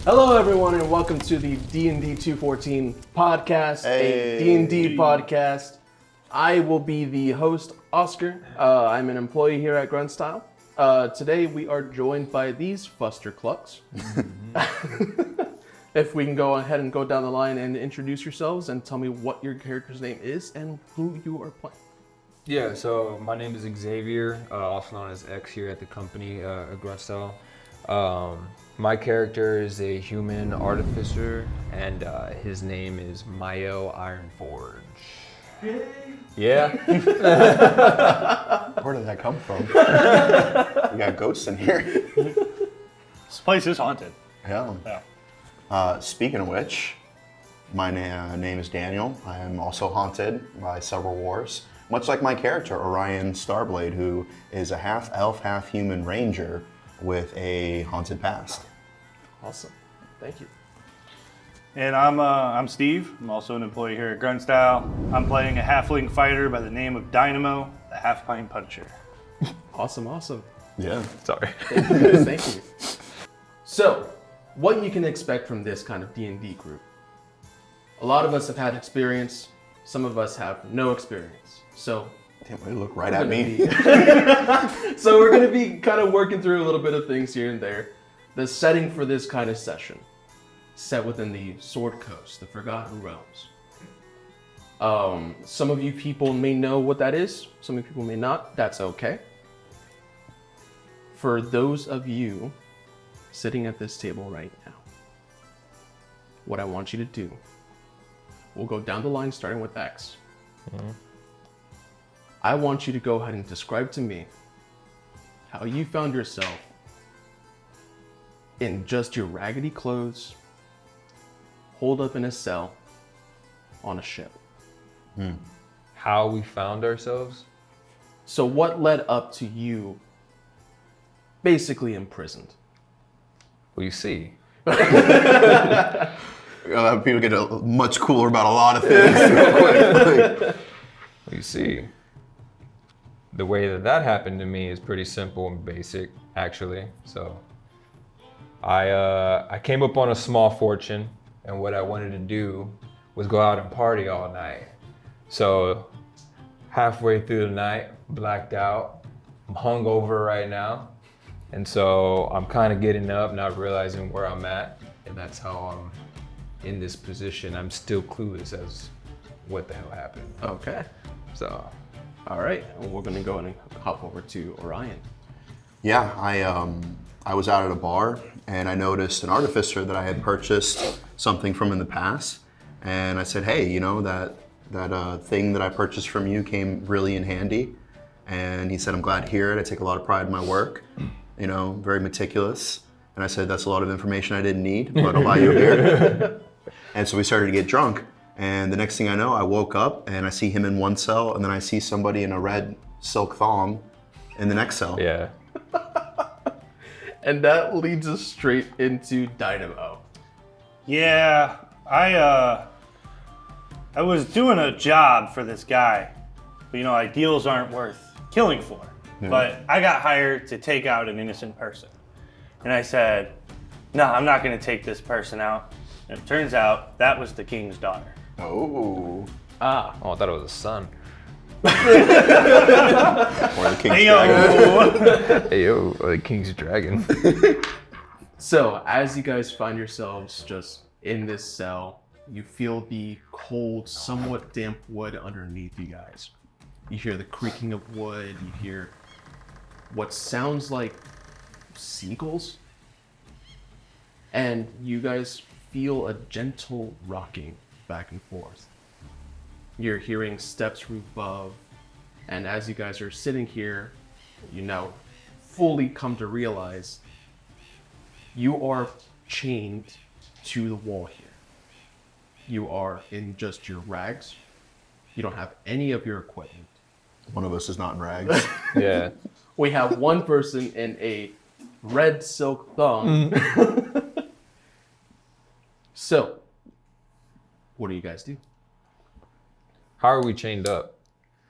Hello, everyone, and welcome to the D&D 214 podcast, a D&D podcast. I will be the host, Oscar. I'm an employee here at Grunstyle. Today, we are joined by these Fusterclucks. If we can go ahead and go down the line and introduce yourselves and tell me what your character's name is and who you are playing. Yeah, so my name is Xavier, also known as X here at the company, at Grunstyle. My character is a human artificer, and his name is Mayo Ironforge. Yeah. Where did that come from? We got ghosts in here. This place is haunted. Yeah. Speaking of which, my name is Daniel. I am also haunted by several wars, much like my character, Orion Starblade, who is a half-elf, half-human ranger with a haunted past. Awesome. Thank you. And I'm Steve. I'm also an employee here at Grunstyle. I'm playing a halfling fighter by the name of Dynamo, the half-pint puncher. Awesome. Yeah. Sorry. Thank you, guys. Thank you. So, what you can expect from this kind of D&D group. A lot of us have had experience. Some of us have no experience. So, Damn, way to look right at me. So we're going to be kind of working through a little bit of things here and there. The setting for this kind of session, set within the Sword Coast, the Forgotten Realms. Some of you people may know what that is. Some of you people may not. That's okay. For those of you sitting at this table right now, what I want you to do, we'll go down the line starting with X. I want you to go ahead and describe to me how you found yourself in just your raggedy clothes, holed up in a cell on a ship. How we found ourselves? So what led up to you basically imprisoned? Well, you see. People get much cooler about a lot of things real quick. Well, you see. The way that happened to me is pretty simple and basic, actually. So, I came up on a small fortune, and what I wanted to do was go out and party all night. So, halfway through the night, blacked out. I'm hungover right now, and so I'm kind of getting up, not realizing where I'm at, and that's how I'm in this position. I'm still clueless as what the hell happened. Okay. So. All right, and we're gonna go and hop over to Orion. Yeah, I was out at a bar and I noticed an artificer that I had purchased something from in the past, and I said, hey, you know, that thing that I purchased from you came really in handy. And he said, I'm glad to hear it. I take a lot of pride in my work, you know, very meticulous. And I said, that's a lot of information I didn't need, but I'll buy you a beer. And so we started to get drunk. And the next thing I know, I woke up and I see him in one cell, and then I see somebody in a red silk thong in the next cell. Yeah. And that leads us straight into Dynamo. Yeah, I was doing a job for this guy, but you know, ideals aren't worth killing for. But I got hired to take out an innocent person. And I said, no, I'm not gonna take this person out. And it turns out that was the king's daughter. Oh. Ah, Oh, I thought it was a son. Or the king's dragon. Hey, yo, the king's dragon. so as you guys find yourselves just in this cell, you feel the cold, somewhat damp wood underneath you guys. You hear the creaking of wood, you hear what sounds like seagulls, and you guys feel a gentle rocking back and forth. You're hearing steps from above, and as you guys are sitting here, you now fully come to realize you are chained to the wall here. You are in just your rags. You don't have any of your equipment. One of us is not in rags. Yeah. We have one person in a red silk thong. So, what do you guys do? How are we chained up?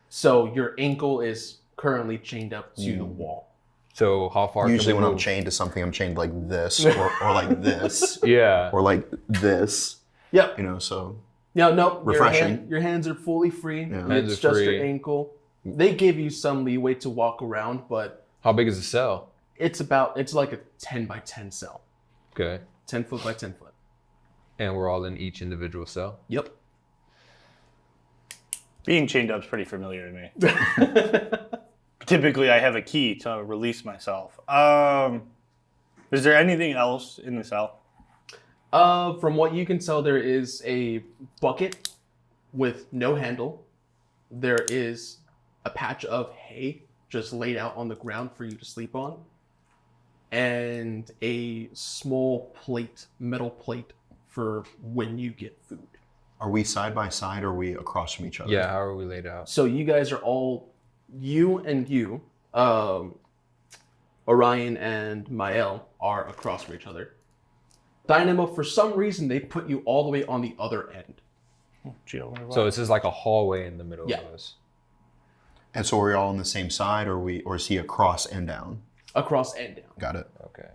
So your ankle is currently chained up to the wall. So how far? Usually can we when I'm move? chained to something, I'm chained like this or like this Yeah. or like this. Yep. You know, so No. Refreshing. Your hands are fully free. Yeah. Hands It's are just your free. ankle. They give you some leeway to walk around, but How big is the cell? it's like a 10 by 10 cell. Okay. 10 foot by 10 foot. And we're all in each individual cell. Yep. Being chained up is pretty familiar to me. Typically, I have a key to release myself. Is there anything else in the cell? From what you can tell, there is a bucket with no handle. There is a patch of hay just laid out on the ground for you to sleep on. And a small plate, metal plate, for when you get food. are we side by side or are we across from each other? Yeah. How are we laid out? So you guys are all, you, Orion and Mael are across from each other. Dynamo, for some reason, they put you all the way on the other end. So this is like a hallway in the middle Yeah. of us. And so we're all on the same side or is he across and down? Across and down. Got it. Okay.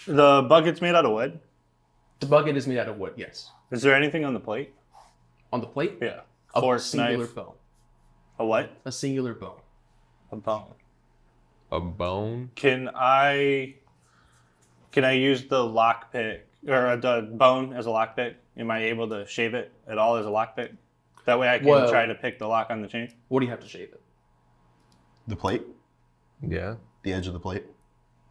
The bucket's made out of wood. The bucket is made out of wood, yes. Is there anything on the plate? On the plate, Yeah. a Fork, singular knife. bone. A what? A singular bone. A bone. A bone? Can I use the lockpick or the bone as a lockpick? Am I able to shave it at all as a lockpick? That way I can Well- try to pick the lock on the chain. What do you have to shave it? The plate? Yeah. The edge of the plate?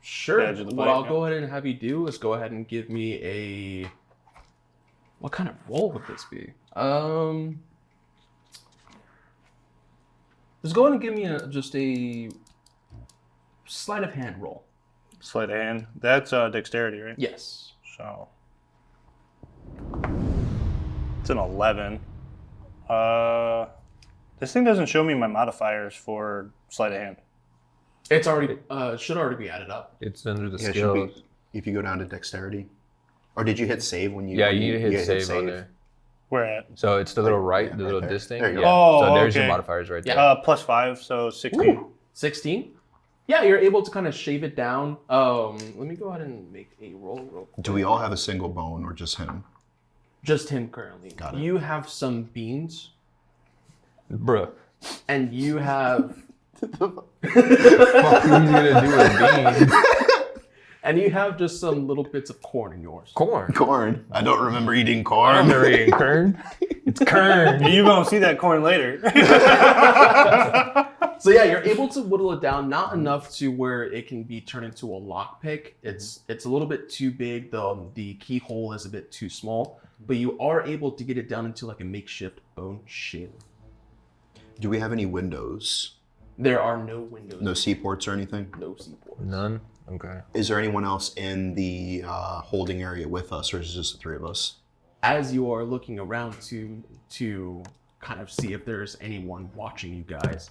Sure. The edge of the What plate, I'll yeah. go ahead and have you do is go ahead and give me a. What kind of roll would this be? Just go ahead and give me just a sleight of hand roll. Sleight of hand. That's dexterity, right? Yes. So it's an 11. This thing doesn't show me my modifiers for sleight of hand. It's already should already be added up. It's under the Yeah, it should skills. be, if you go down to dexterity. Or did you hit save when you Yeah, when you need to hit hit save on there. Where at? So it's the little right, yeah, the right little there. this thing. There you Yeah. go. So Oh, there's your okay. modifiers right there. Yeah. Plus 5, so 16. 16. Yeah, you're able to kind of shave it down. Let me go ahead and make a roll real quick. Do we all have a single bone or just him? Just him currently. Got it. You have some beans, Bruh. and you have What are you gonna do with beans? and you have just some little bits of corn in yours. Corn. Corn. I don't remember eating I'm corn. never eating kern. It's kern. You're going to see that corn later. So yeah, you're able to whittle it down, not enough to where it can be turned into a lockpick. It's a little bit too big. The keyhole is a bit too small, but you are able to get it down into like a makeshift bone shield. Do we have any windows? There are no windows, No seaports or anything? no seaport. None. Okay. Is there anyone else in the holding area with us, or is it just the three of us? As you are looking around to kind of see if there's anyone watching you guys,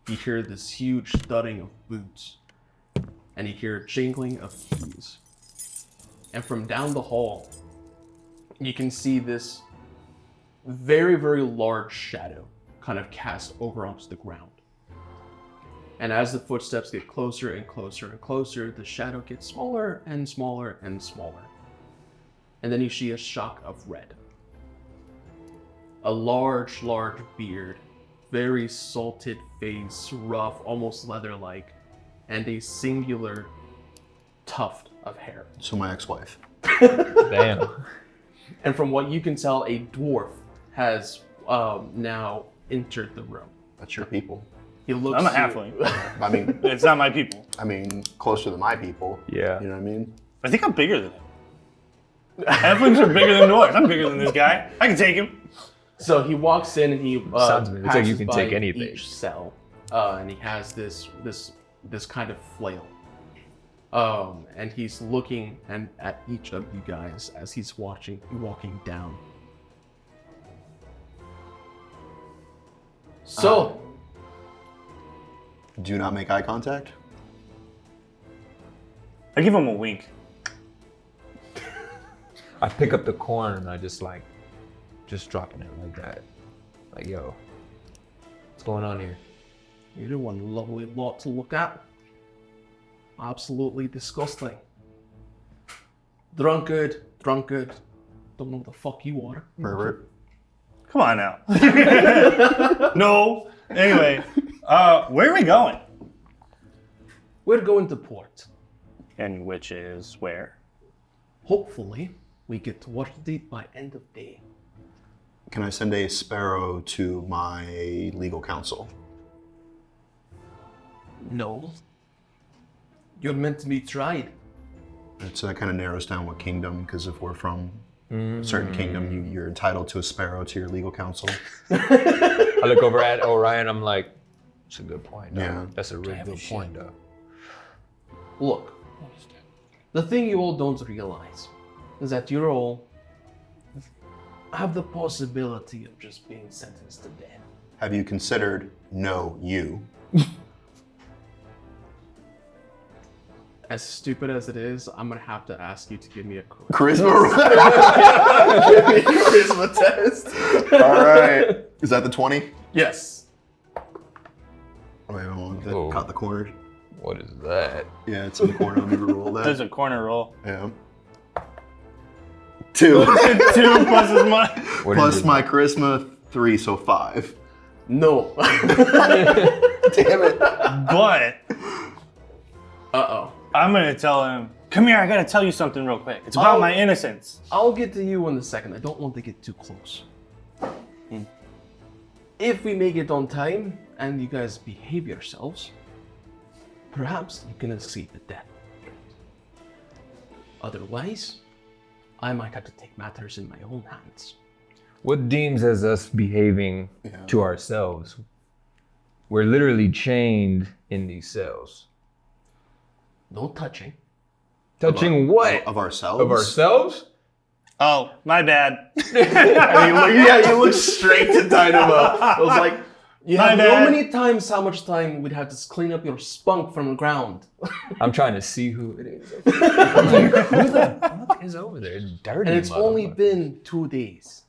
you hear this huge thudding of boots, and you hear jingling of keys. And from down the hall, you can see this very, very large shadow kind of cast over onto the ground. And as the footsteps get closer and closer and closer, the shadow gets smaller and smaller and smaller. And then you see a shock of red. A large, large beard, very salted face, rough, almost leather-like, and a singular tuft of hair. So my ex-wife. Damn. And from what you can tell, a dwarf has now entered the room. That's your people. He looks I'm a you- halfling. I mean, It's not my people. closer than my people. Yeah. You know what I mean? I think I'm bigger than him. Halflings are bigger than dwarves. I'm bigger than this guy. I can take him. So he walks in and he Sounds to me, it's like you passes can by take anything. each cell, and he has this kind of flail, and he's looking at each of you guys as he's walking down. So Do not make eye contact. I give him a wink. I pick up the corn and I just dropping it like that. Like, yo, what's going on here? You're one lovely lot to look at. Absolutely disgusting. Drunkard. Don't know what the fuck you are. Pervert. Come on now. No. Anyway, where are we going? We're going to port. And which is where? Hopefully, we get to Waterdeep by end of day. Can I send a sparrow to my legal counsel? No. You're meant to be tried. So that kind of narrows down what kingdom, because if we're from a certain kingdom, you're entitled to a sparrow to your legal counsel. I look over at Orion. I'm like, that's a good point. Though. Yeah. That's a really good point, though. Look, the thing you all don't realize is that you all have the possibility of just being sentenced to death. Have you considered you? As stupid as it is, I'm gonna have to ask you to give me a Charisma roll. charisma test. All right. Is that the 20? Yes. Wait, hold on. Whoa. Caught the corner. What is that? Yeah, it's in the corner. Let me roll that. There's a corner roll. Yeah. 2. 2 plus his money. What Plus is it? my charisma 3, so 5. No. Damn it. But Uh-oh. I'm gonna tell him, come here, I gotta tell you something real quick. It's about Oh. my innocence. I'll get to you in a second. I don't want to get too close. If we make it on time and you guys behave yourselves, perhaps you can escape the death. Otherwise, I might have to take matters in my own hands. What deems as us behaving to ourselves? We're literally chained in these cells. No touching. Touching what? Of ourselves? Of ourselves? Oh, my bad. You look straight to Dynamo. I was like, you My have bad. so many times how much time we'd have to clean up your spunk from the ground. I'm trying to see who it is. I'm like, who the fuck is over there? It's dirty. And it's only motherfucker. been 2 days.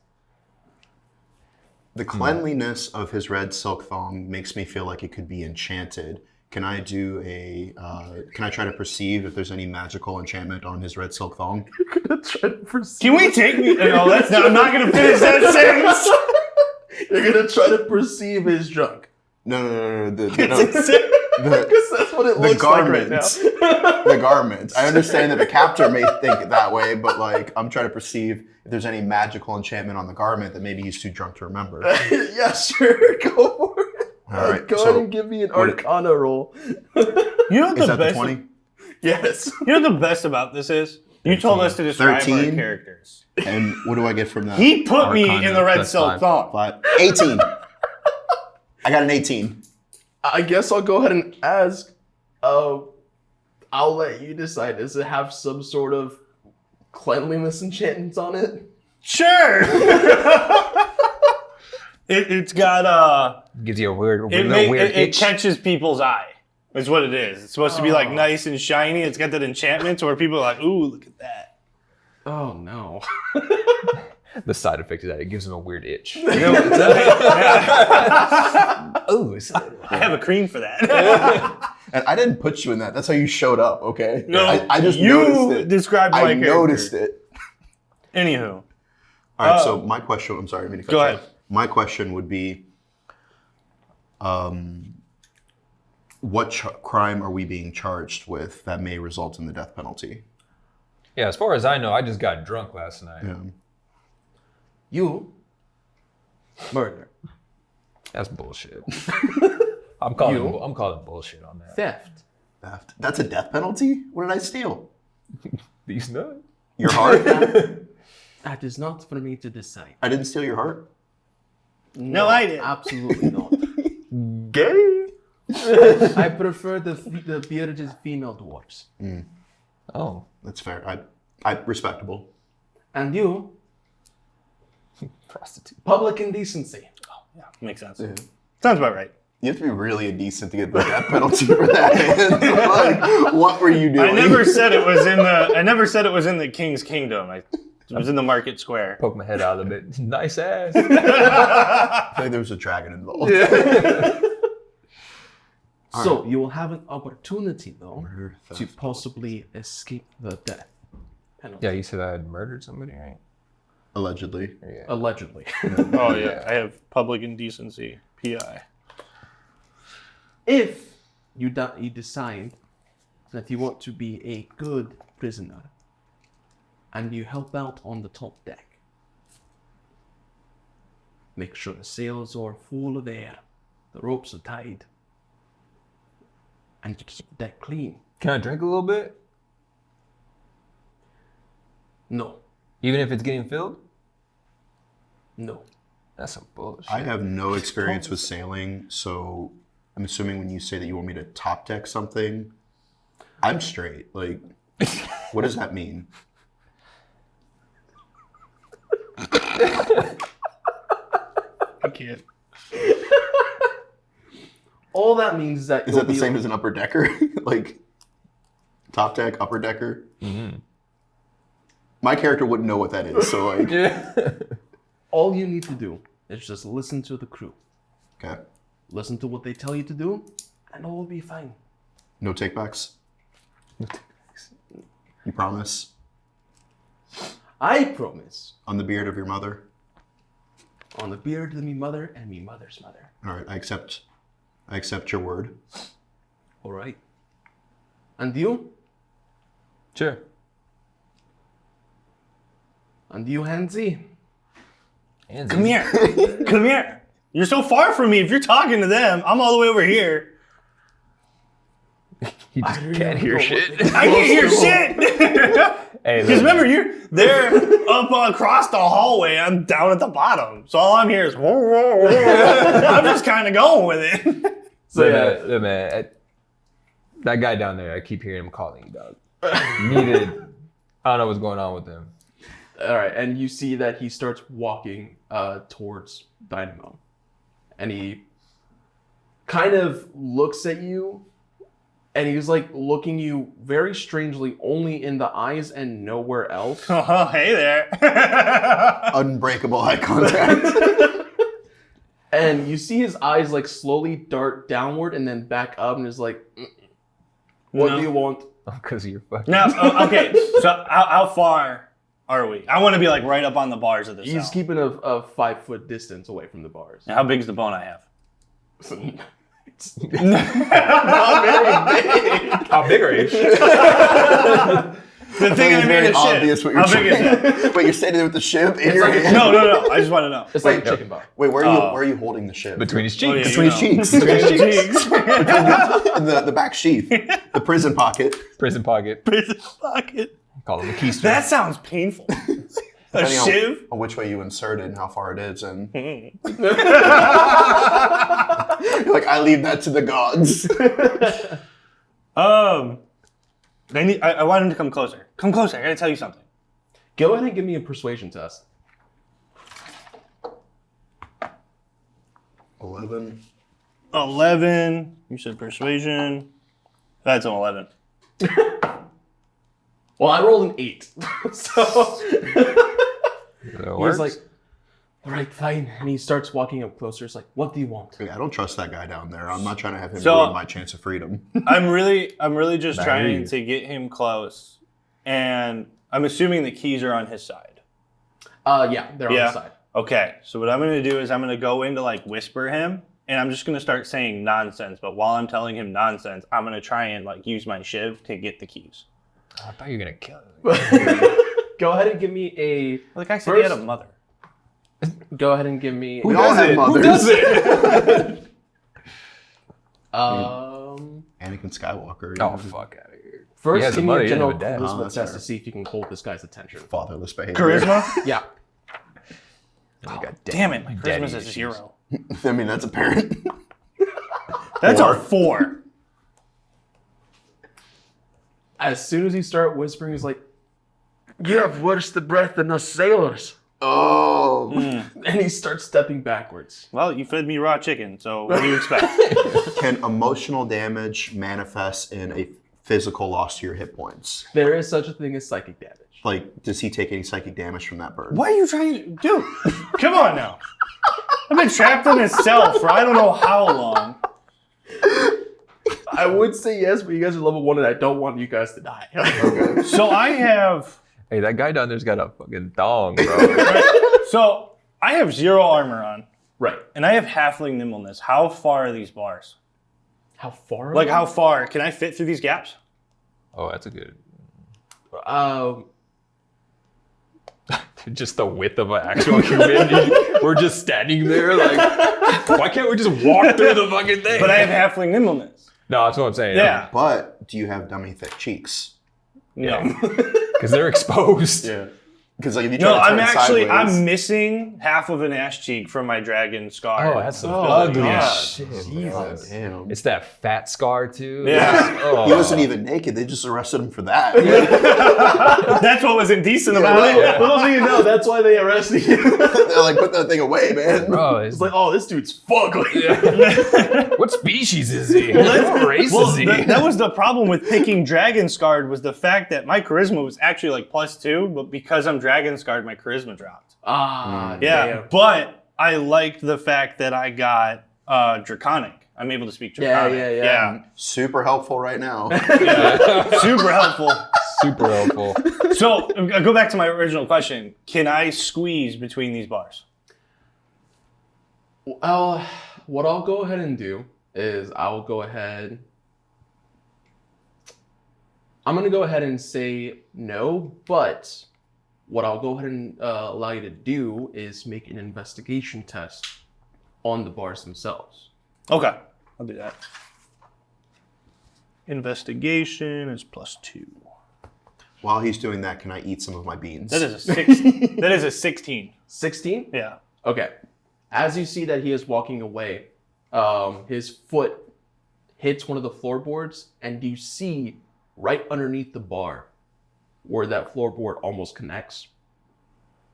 The cleanliness of his red silk thong makes me feel like it could be enchanted. Can I do can I try to perceive if there's any magical enchantment on his red silk thong? Can we take me? No, that's not, I'm not gonna finish that sentence. You're gonna try to perceive his junk. No. Because that's what it The looks like right now. garments. The garments. I understand that the captor may think it that way, but like I'm trying to perceive if there's any magical enchantment on the garment that maybe he's too drunk to remember. Yeah, sure. Go for it. All right. Go ahead and give me an Arcana roll. You know what Is the that the best? 20? Yes. You know what the best about this is? You told us to describe our 13. characters. And what do I get from that? He put me Arcana, in the red plus silk 5. thong. 18. I got an 18. I guess I'll go ahead and ask. I'll let you decide. Does it have some sort of cleanliness enchantments on it? Sure. It's got Gives you a weird, it weird itch. catches people's eye. Is what it is. It's supposed to be like nice and shiny. It's got that enchantment where people are like, "Ooh, look at that." Oh no. The side effect is that it gives him a weird itch. Yeah. Oh, I have a cream for that. And I didn't put you in that. That's how you showed up, okay? No, I just you noticed it. described my I character. noticed it. Anywho, All right, so my question, I'm sorry, I didn't mean to cut Go you ahead. off. My question would be, what crime are we being charged with that may result in the death penalty? Yeah, as far as I know, I just got drunk last night. Yeah. You murder, That's bullshit. I'm calling bullshit on that. theft, Theft. That's a death penalty? What did I steal? These nuts. Your heart? that is not for me to decide. I didn't steal your heart? No, I did. Absolutely not. Gay? I prefer the bearded female dwarfs. Oh, That's fair. I respectable. And you, prostitute. public indecency. yeah, makes sense. Yeah. Sounds about right. You have to be really indecent to get the death penalty for that. Like, what were you doing? I never said it was in the. I never said it was in the King's Kingdom. It was in the Market Square. Poke my head out of it. Nice ass. I feel like there was a dragon involved. So you will have an opportunity, though, Murder, to theft. possibly escape the death penalty. Yeah, you said I had murdered somebody, right? Allegedly. Yeah. Allegedly. Oh yeah, I have public indecency, PI. If you decide that you want to be a good prisoner and you help out on the top deck, make sure the sails are full of air, the ropes are tied, and you keep the deck clean. Can I drink a little bit? No, Even if it's getting filled? no. That's some bullshit. I have no experience with sailing, so I'm assuming when you say that you want me to top deck something, I'm straight. Like, what does that mean? I can't. All that means is that Is that the same as an upper decker? Like, top deck, upper decker? Mm-hmm. My character wouldn't know what that is, so like, Yeah. all you need to do is just listen to the crew, okay. listen to what they tell you to do, and all will be fine. No takebacks? You promise? I promise. On the beard of your mother? On the beard of me mother and me mother's mother. All right, I accept your word. All right. And you? Sure. And you, Hansi? Come here. Come here. You're so far from me. If you're talking to them, I'm all the way over here. You just can't hear shit. I can't hear shit. Hey, Because look, remember, they're up across the hallway. I'm down at the bottom. So all I'm hearing is, whoa, whoa, whoa. I'm just kind of going with it. So look, man, that guy down there, I keep hearing him calling you, dog. Needed. I don't know what's going on with him. All right, and you see that he starts walking towards Dynamo, and he kind of looks at you, and he's like looking you very strangely, only in the eyes and nowhere else. Oh, hey there. Unbreakable eye contact. And you see his eyes like slowly dart downward and then back up, and is like, "What No. do you want?" Because of your fucking. Now, okay, so how far are we? I want to be like right up on the bars of the He's cell. keeping a 5-foot distance away from the bars. How big's the bone I have? It's not very big. How big are you? The thing I It's made very is obvious shit. what you're How big is it? saying. But you're standing there with the ship in your like- hand. No. I just want to know. It's like a chicken bar. Wait, where are you holding the ship? Between his Oh, yeah, cheeks. you Between know. his cheeks. Between the cheeks. In the back sheath. The prison pocket. Prison pocket. Prison pocket. Call him a keister. That sounds painful. A Depending shiv? on which way you insert it and how far it is. And you're like, I leave that to the gods. I want him to come closer. Come closer. I gotta tell you something. Go ahead and give me a persuasion test. 11. 11. You said persuasion. That's an 11. Well, I rolled an 8. So he's like, all right, fine. And he starts walking up closer. It's like, what do you want? I don't trust that guy down there. I'm not trying to have him So- ruin my chance of freedom. I'm really just I hear trying you. to get him close. And I'm assuming the keys are on his side. Yeah, they're on Yeah. the side. Okay, so what I'm gonna do is I'm gonna go in to like whisper him, and I'm just gonna start saying nonsense. But while I'm telling him nonsense, I'm gonna try and like use my shiv to get the keys. I thought you were gonna kill him. Go ahead and give me a. Like I said, he had a First- mother. Go ahead and give me. We all have mothers. Anakin Skywalker. Oh, fuck out of here. First, He has a give me mother, a he doesn't general have a dad. charisma Oh, that's test fair. to see if you can hold this guy's attention. Fatherless behavior. Charisma? Yeah. Damn it, my daddy charisma's a issues. 0. I mean, that's apparent. That's Four. a 4. As soon as you start whispering, he's like, "You have worse the breath than us sailors." Oh. And he starts stepping backwards. Well, you fed me raw chicken, so what do you expect? Can emotional damage manifest in a physical loss to your hit points? There is such a thing as psychic damage. Like, does he take any psychic damage from that bird? What are you trying to do? Come on now. I've been trapped in this cell for I don't know how long. I would say yes, but you guys are level 1 and I don't want you guys to die. Okay. So I have Hey, that guy down there's got a fucking thong, bro. so I have 0 armor on, Right. and I have halfling nimbleness. How far are these bars? How far? Like how far can I fit through these gaps? Oh, that's a good. Just the width of an actual human. We're just standing there like, why can't we just walk through the fucking thing? But I have halfling nimbleness. No, that's what I'm saying. Yeah. But do you have dummy thick cheeks? No. Because they're exposed. Yeah. Because like if you try No, to turn sideways, I'm missing half of an ass cheek from my dragon scar. Oh, that's some Oh, ugly God. shit. Oh, damn. It's that fat scar too. Yeah. Oh. He wasn't even naked. They just arrested him for that. That's what was indecent about it. Yeah. Little do you know, that's why they arrested you. They're like, put that thing away, man. Bro, it's It's like, oh, this dude's fugly. what species is he? What race Well, is he? that was the problem with picking Dragon Scarred was the fact that my charisma was actually like +2, but because I'm Dragon Scarred, my charisma dropped. Ah, Yeah, damn. but I liked the fact that I got Draconic. I'm able to speak Draconic. yeah. Super helpful right now. Super helpful. Super helpful. So, go back to my original question. Can I squeeze between these bars? Well, what I'll go ahead and do is I'm going to go ahead and say no, but what I'll go ahead and allow you to do is make an investigation test on the bars themselves. Okay, I'll do that. Investigation is +2. While he's doing that, can I eat some of my beans? That is a 16. 16? Yeah. Okay. As you see that he is walking away, his foot hits one of the floorboards, and you see right underneath the bar where that floorboard almost connects,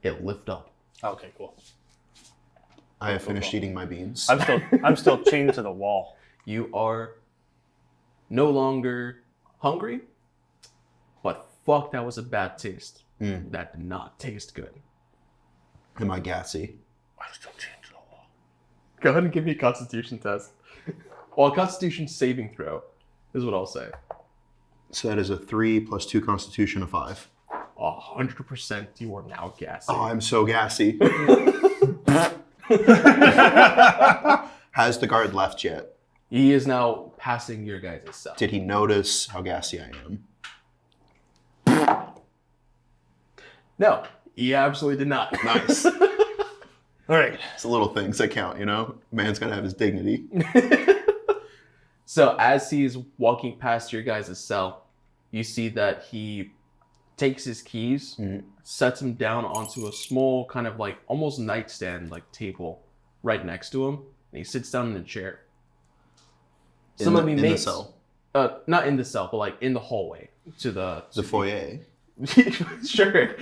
it lift up. Okay, cool. I have finished eating my beans. I'm still chained to the wall. You are no longer hungry, but fuck, that was a bad taste. That did not taste good. Am I gassy? I'm still chained to the wall. Go ahead and give me a constitution test. Well, a constitution saving throw is what I'll say. So that is a 3 + 2 Constitution, a 5. 100% you are now gassy. Oh, I'm so gassy. Has the guard left yet? He is now passing your guys' cell. Did he notice how gassy I am? No, he absolutely did not. Nice. All right. It's the little things that count, you know? Man's gotta have his dignity. So as he's walking past your guys' cell, you see that he takes his keys, sets them down onto a small kind of like almost nightstand like table right next to him, and he sits down in a chair. In the cell. Not in the cell, but like in the hallway to the The foyer. Sure.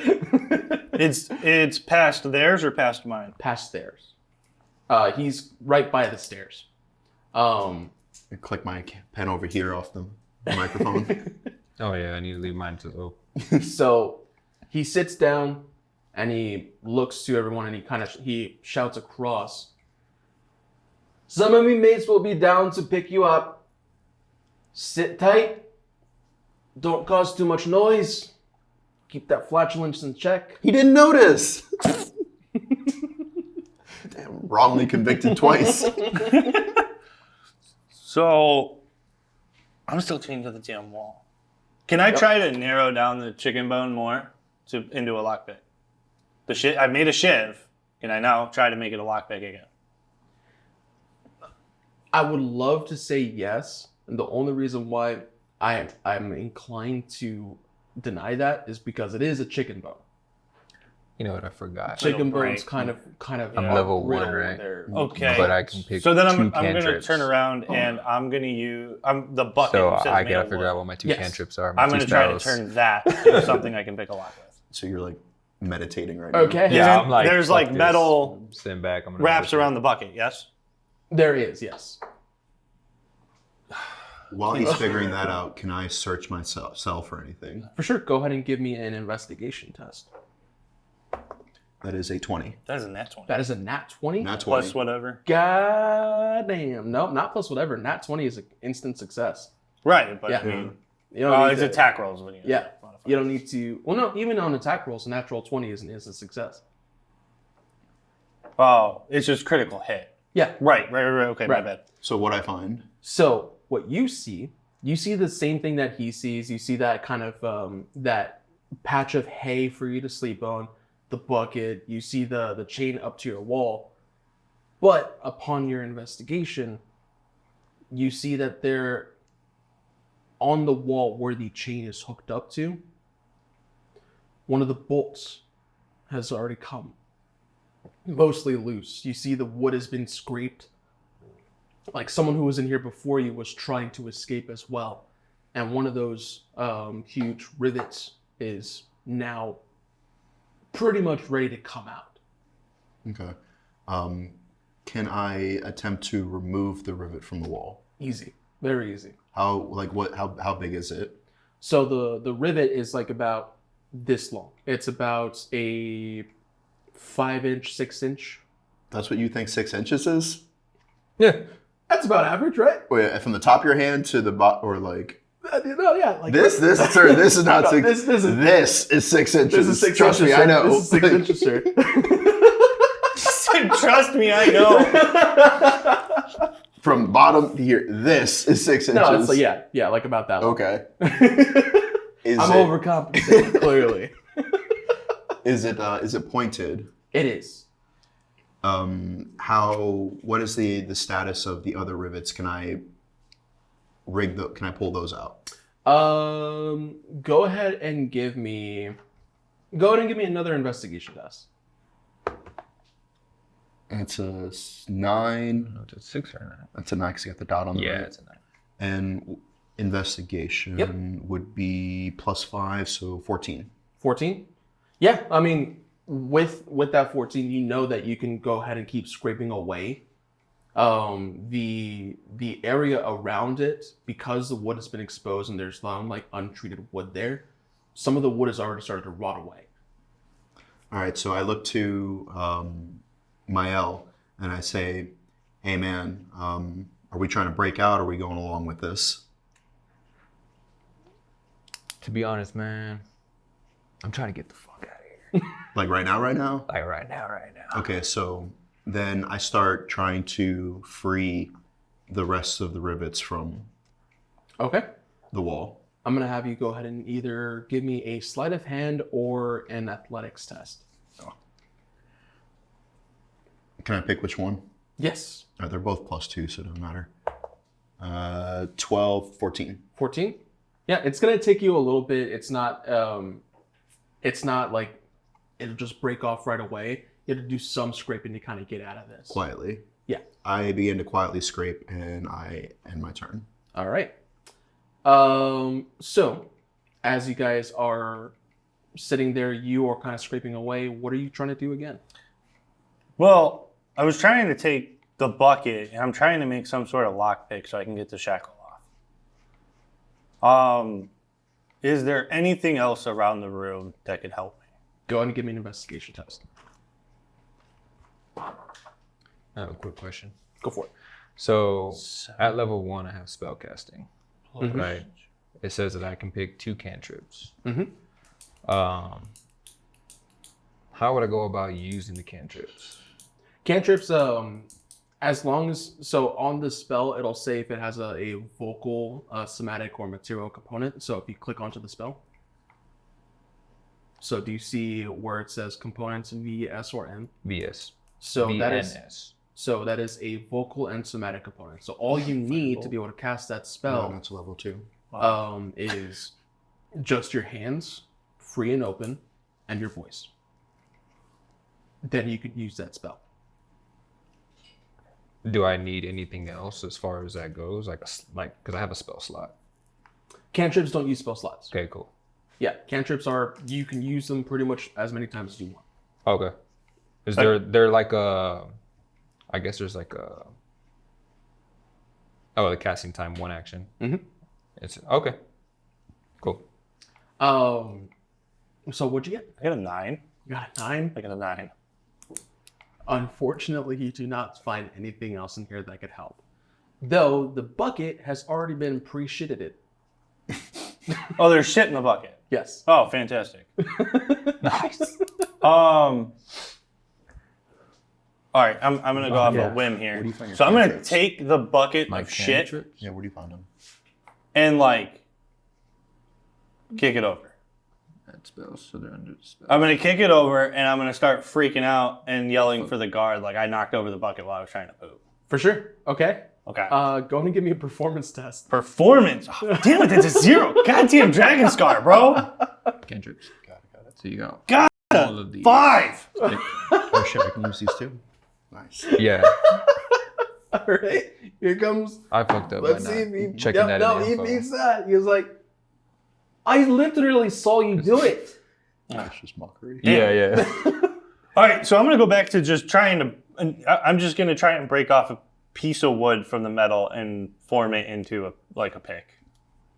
It's past theirs or past mine? Past stairs. He's right by the stairs. I click my pen over here off the microphone. Oh yeah, I need to leave mine to open. So he sits down and he looks to everyone and he shouts across. Some of me mates will be down to pick you up. Sit tight. Don't cause too much noise. Keep that flatulence in check. He didn't notice. Damn, wrongly convicted twice. So, I'm still chained to the damn wall. Can I try to narrow down the chicken bone more into a lockpick? I made a shiv. Can I now try to make it a lockpick again? I would love to say yes. And the only reason why I'm inclined to deny that is because it is a chicken bone. You know what? I forgot. Chicken Little bones break. kind of I'm level 1, brittle when right? they're- Okay. But I can pick So then two I'm going to cantrips. turn around and I'm going to use the bucket. So says I made gotta of figure wood. out what my 2 Yes. cantrips are. My I'm 2 going to try to spells. turn that into something I can pick a lock with. So you're like meditating right now. Okay. Yeah, Isn't- I'm like, there's fuck like this. metal I'm sitting back. I'm gonna wraps look at around the bucket, yes? There is, yes. While he's figuring that out, can I search myself for anything? For sure. Go ahead and give me an investigation test. That is a 20. That is a nat 20. That is a nat 20? Not 20. Plus whatever. God damn. No, not plus whatever. Nat 20 is an instant success. Right, but Yeah. I mean, You don't need it's to- attack rolls when you Yeah. modify. You don't need to. Well, no, even on attack rolls, a natural 20 is a success. Oh, it's just critical hit. Yeah. Right. Okay, my Right. bad. So what I find? So what you see the same thing that he sees. You see that kind of that patch of hay for you to sleep on, the bucket. You see the chain up to your wall. But upon your investigation, you see that there, on the wall where the chain is hooked up to, one of the bolts has already come. Mostly loose. You see the wood has been scraped. Like someone who was in here before you was trying to escape as well. And one of those huge rivets is now pretty much ready to come out. Okay. Can I attempt to remove the rivet from the wall? Easy. Very easy. How big is it? So the rivet is like about this long. It's about a 5-inch, 6-inch. That's what you think 6 inches is? Yeah. That's about average, right? Wait, from the top of your hand to the bottom, or like No, yeah. Like this, sir, this is not No, 6. this is- This is 6 inches. This is 6 Trust inches. me, I sir. know. This is 6 inches, sir. Trust me, I know. From bottom to here, this is 6 inches. No, it's like, yeah, like about that long. Okay. Is I'm it, overcompensating, clearly. Is it pointed? It is. What is the status of the other rivets? Can I pull those out? Go ahead and give me another investigation test. It's a 9. No, it's a 6 or 9. That's a 9 because you got the dot on the Yeah, right. it's a 9. And investigation would be +5, so 14. 14? Yeah, I mean, with that 14, you know that you can go ahead and keep scraping away. The area around it, because the wood has been exposed and there's some like untreated wood there, some of the wood has already started to rot away. All right, so I look to Mael and I say, "Hey, man, are we trying to break out? Or are we going along with this?" To be honest, man, I'm trying to get the fuck out of here. Like right now? Like right now. Okay, so then I start trying to free the rest of the rivets from Okay. the wall. I'm going to have you go ahead and either give me a sleight of hand or an athletics test. Can I pick which one? Yes. They're both +2, so it doesn't matter. 12, 14. 14? Yeah, it's going to take you a little bit. It's not like it'll just break off right away. You have to do some scraping to kind of get out of this. Quietly. Yeah. I begin to quietly scrape, and I end my turn. All right. So as you guys are sitting there, you are kind of scraping away. What are you trying to do again? Well, I was trying to take the bucket, and I'm trying to make some sort of lockpick so I can get the shackle off. Is there anything else around the room that could help me? Go ahead and give me an investigation test. I have a quick question. Go for it. So at level 1, I have spellcasting, Mhm. right? It says that I can pick 2 cantrips. Mhm. How would I go about using the cantrips? Cantrips, as long as, so on the spell, it'll say if it has a vocal, somatic, or material component. So if you click onto the spell. So do you see where it says components V, S, or M? VS. So that is VNS. a vocal and somatic component. So all you need to be able to cast that No, spell that's level 2. is just your hands, free and open, and your voice. Then you could use that spell. Do I need anything else as far as that goes? Because I have a spell slot. Cantrips don't use spell slots. Okay, cool. Yeah, cantrips you can use them pretty much as many times as you want. Okay. Is there like a? I guess there's like a. Oh, the casting time 1 action. Mhm. It's okay. Cool. So what'd you get? I got a 9. You got a 9. I got a 9. Unfortunately, you do not find anything else in here that could help. though the bucket has already been pre-shitted. Oh, there's shit in the bucket. Yes. Oh, fantastic. Nice. All right, I'm gonna go off yeah. a whim here. Where do you find your So I'm gonna cantrips? take the bucket My of shit cantrips? Yeah, where do you find them? and like kick it over. Add spells, so they're under the spell. I'm gonna kick it over and I'm gonna start freaking out and yelling for the guard like I knocked over the bucket while I was trying to poop. For sure. Okay. Okay. Go ahead and give me a performance test. Performance. Oh, damn it, that's a 0. Goddamn Dragon Scar, bro. Cantrips. Got it. So you got God, all of these. 5. Oh shit, I can use these too. Nice. Yeah, All right. Here comes. I fucked up. Let's by see not if he. checking Yep, that no, in he info. beats that. He was like, I literally saw you do it. That's just mockery. Yeah. All right, so I'm gonna go back to just trying to. I'm just gonna try and break off a piece of wood from the metal and form it into a pick,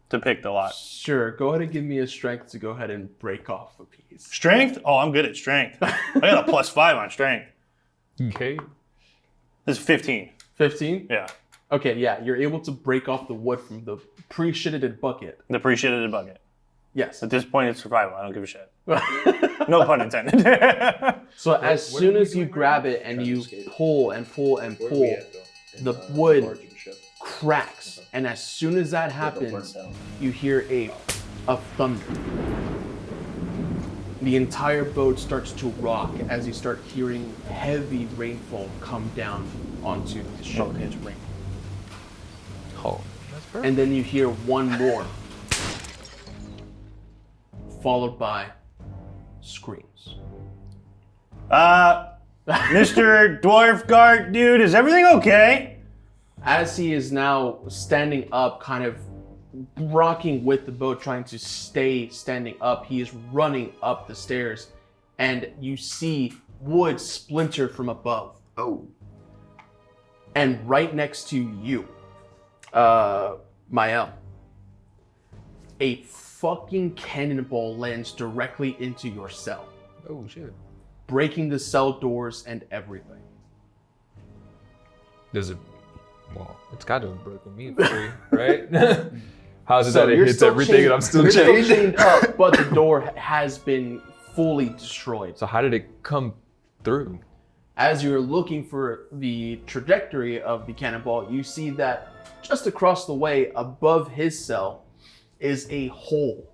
to pick the lot. Sure. Go ahead and give me a strength to go ahead and break off a piece. Strength? Oh, I'm good at strength. I got a +5 on strength. Okay. This is 15. 15. Yeah, Okay. Yeah. You're able to break off the wood from the pre-shitted bucket. the pre-shitted bucket. Yes. At this point, it's survival. I don't give a shit. No pun intended. So as soon as you grab it and you pull and pull and pull, the wood cracks. And as soon as that happens, you hear a thunder. The entire boat starts to rock as you start hearing heavy rainfall come down onto the ship. Oh, it's rain. Oh, that's perfect. And then you hear one more, followed by screams. Mr. Dwarf Guard, dude, is everything okay? As he is now standing up, kind of rocking with the boat, trying to stay standing up, he is running up the stairs, and you see wood splinter from above. Oh. And right next to you, Mael, a fucking cannonball lands directly into your cell, Oh shit. breaking the cell doors and everything. Does it? Well, it's got to have broken me free, right? How's it So that it you're hits still everything chained- and I'm still you're chained? chained up, but the door has been fully destroyed. So how did it come through? As you're looking for the trajectory of the cannonball, you see that just across the way above his cell is a hole.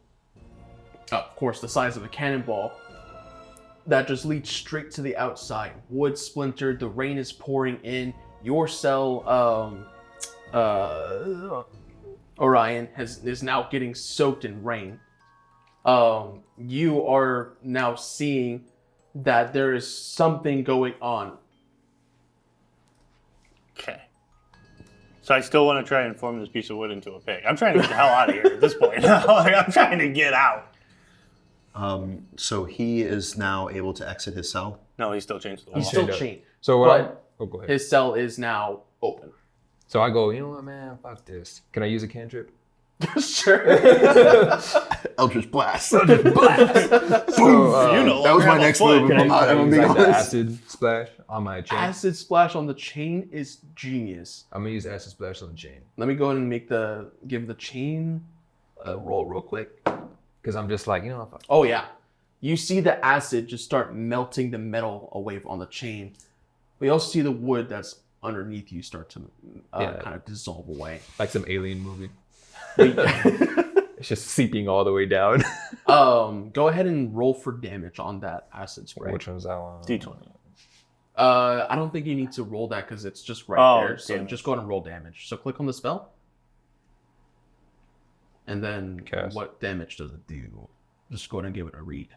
Of course, the size of a cannonball that just leads straight to the outside. Wood splintered, the rain is pouring in. Your cell, Orion, is now getting soaked in rain. You are now seeing that there is something going on. Okay. So I still want to try and form this piece of wood into a pig. I'm trying to get the hell out of here at this point. Like, I'm trying to get out. So he is now able to exit his cell. No, he's still chained to the wall. He's still Chained up. chained. So what? But Oh, go ahead. his cell is now open. So I go, you know what, man? Fuck this. Can I use a cantrip? Sure. Eldritch Blast. So, You know, That was my next move. Can I I'm use being like the honest. acid splash on my chain? Acid splash on the chain is genius. I'm gonna use acid splash on the chain Let me go ahead and give the chain a roll real quick. because I'm just like, you know, fuck. Oh yeah. You see the acid just start melting the metal away on the chain. We also see the wood that's underneath you start to Yeah. kind of dissolve away. Like some alien movie. We- It's just seeping all the way down. Go ahead and roll for damage on that acid spray. Which one's that one? D20. I don't think you need to roll that because it's just right Oh, there. So damage. just go ahead and roll damage. So click on the spell. And then Cast. what damage does it do? Just go ahead and give it a read.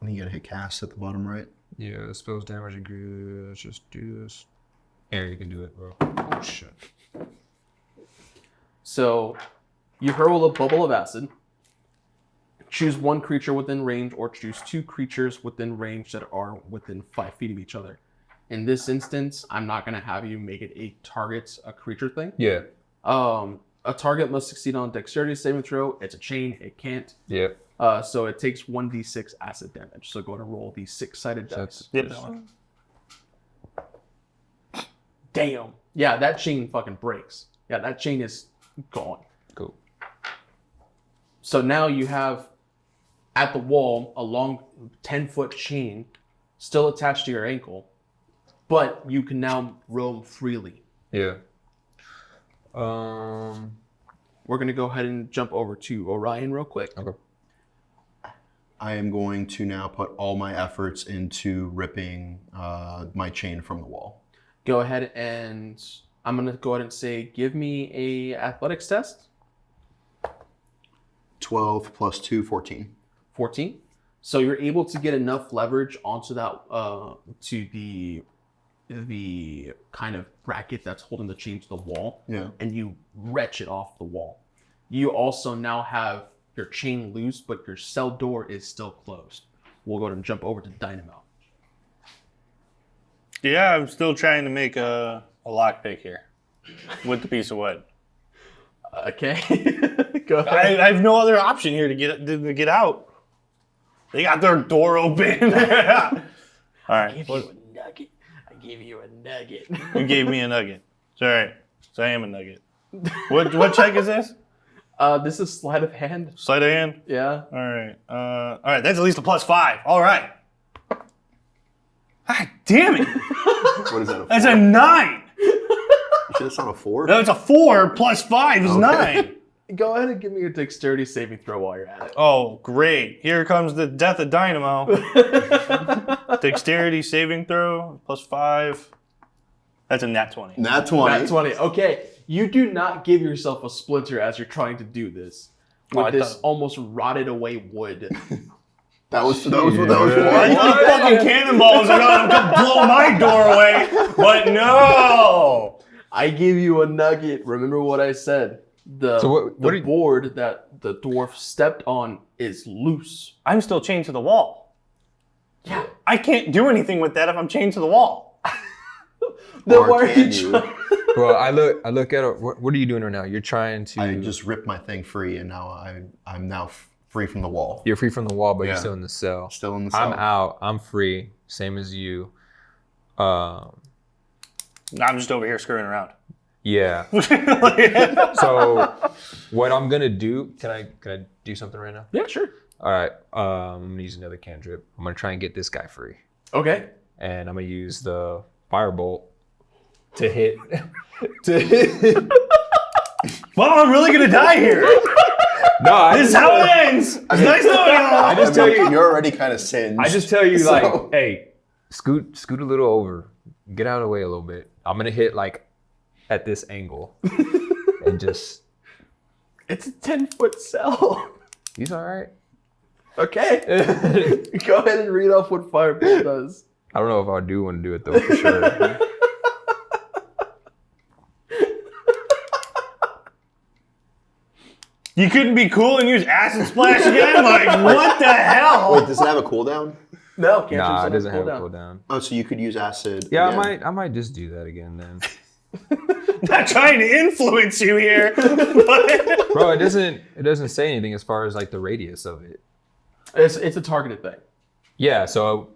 And you gotta hit cast at the bottom right. Yeah, the spell's damage increase. Let's just do this. Here, you can do it, bro. Oh shit. So you hurl a bubble of acid. Choose one creature within range or choose two creatures within range that are within 5 feet of each other. In this instance, I'm not going to have you make it a creature thing. Yeah. A target must succeed on a dexterity saving throw. It's a chain. It can't. Yeah. So it takes 1d6 acid damage. So go ahead and roll the 6-sided dice. That's Yep, that one. Damn. Yeah, that chain fucking breaks. Yeah, that chain is gone. Cool. So now you have at the wall a long 10-foot chain still attached to your ankle, but you can now roam freely. Yeah. We're going to go ahead and jump over to Orion real quick. Okay. I am going to now put all my efforts into ripping my chain from the wall. Go ahead and I'm going to go ahead and say, give me a athletics test. 12 plus 2, 14. 14. So you're able to get enough leverage onto that, to the kind of bracket that's holding the chain to the wall. Yeah. And you wrench it off the wall. You also now have your chain loose, but your cell door is still closed. We'll go ahead and jump over to Dynamo. Yeah, I'm still trying to make a lockpick here with the piece of wood. Okay. Go ahead. I have no other option here to get out. They got their door open. All right. I gave you a nugget. You gave me a nugget. It's all right. So I am a nugget. What check is this? This is sleight of hand. Sleight of hand? Yeah. All right. All right. That's at least a +5. All right. God damn it. What is that? That's a 9. You sure that's not a 4? No, it's a 4 + 5 is 9. Go ahead and give me a dexterity saving throw while you're at it. Oh, great. Here comes the death of Dynamo. Dexterity saving throw +5. That's a nat 20. Nat 20. Nat 20. Okay. You do not give yourself a splinter as you're trying to do this. Oh, With I this thought- almost rotted away wood. That was what that was. I think fucking cannonballs are gonna blow my door away, but no. I give you a nugget. Remember what I said. The, So what the are you- board that the dwarf stepped on is loose. I'm still chained to the wall. Yeah. I can't do anything with that if I'm chained to the wall. Then Or why are can you you? trying? Well, I look at it. What are you doing right now? You're trying to. I just ripped my thing free, and now I'm now free from the wall. You're free from the wall, but you're Yeah. still in the cell. Still in the cell. I'm out. I'm free. Same as you. I'm just over here screwing around. Yeah. So what I'm gonna do? Can I do something right now? Yeah, sure. All right. I'm gonna use another cantrip. I'm gonna try and get this guy free, Okay. and I'm gonna use the firebolt to hit. Well, I'm really gonna die here. No, This is how it ends. It's nice knowing y'all. I just tell you, you're already kind of singed. I just tell you, So- like, hey, scoot a little over, get out of the way a little bit. I'm gonna hit like at this angle, and just. It's a 10-foot cell. He's all right. Okay. Go ahead and read off what Firebolt does. I don't know if I do want to do it though for sure. You couldn't be cool and use acid splash again? Like, what the hell? Wait, does it have a cooldown? No, can't Nah, it doesn't have a cooldown. Oh, so you could use acid. Yeah, again. I might just do that again then. Not trying to influence you here, but Bro, it doesn't say anything as far as like the radius of it. It's a targeted thing. Yeah, so